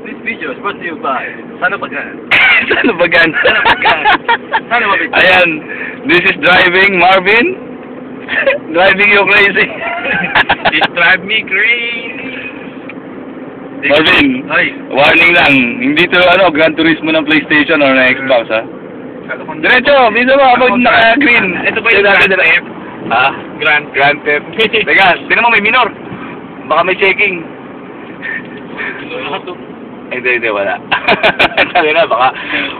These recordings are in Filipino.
This video is brought to you by Sana Bagan. Sana Bagan. Sana Bagan. Sana Bagan. Ayan, this is driving Marvin. Driving you crazy. This drive me crazy. Marvin, Ay. warning lang. Hindi to Gran Turismo ng PlayStation or ng Xbox, ha? Diretso, bisa mo habang naka-green. Ito ba yung Grand Theft? Ha? Grand Theft. Teka, tingnan mo may minor. Baka may checking. Hindi, wala. Sabi na, baka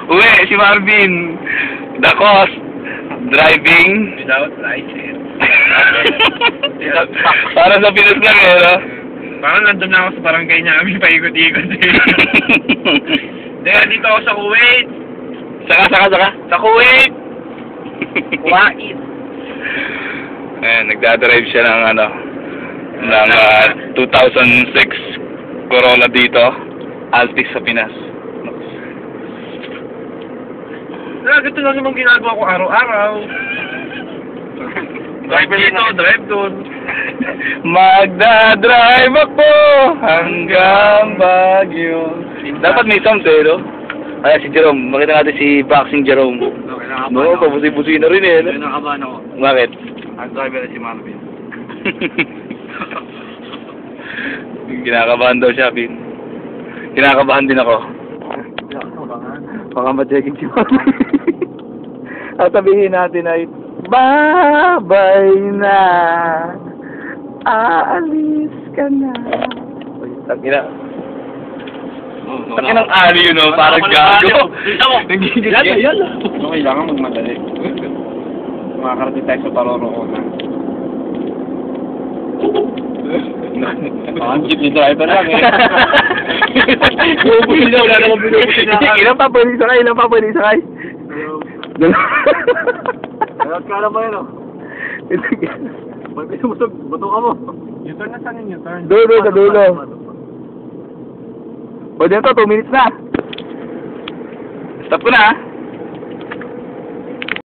uwi si Marvin. The cost, driving. Without license. Para sa Pinas lang eh, no? Parang nandun na ako sa barangay namin, paikot-ikot eh. Dahil dito ako sa Kuwait. Saka. Sa Kuwait! Kuwait! Ayan, nagdadrive siya ng ng 2006 Corolla dito. Altis sa Pinas. Ganito lang naman ginagawa ko araw-araw. Drive dito, drive doon. Magdadrive ako hanggang Baguio. Dapat may sound eh, no? Kaya si Jerome, makita natin si Boxing Jerome. No, pabusi-busi na rin eh, no? Nakabahan ako. Bakit? Ang driver na si Marvin. Kinakabahan daw siya, Pin. Kinakabahan din ako. Baka ma-checking si Marvin. At sabihin natin ay, babay na, aalis ka na. Tangina. Tangina ng ali yun, no? Parang gago. Yan. So, kailangan magmadali. Makakarating tayo sa paroroonan. Ang jeep ni driver lang eh. Bubusin na, wala naman binubusin na. Ilan pa pwede sakay? Kala ba yun, oh? May pinumusog, bato ka mo. U-turn na saan yung U-turn? Dulo, sa dulo. O, dito, 2 minutes na. Stop ko na, ha?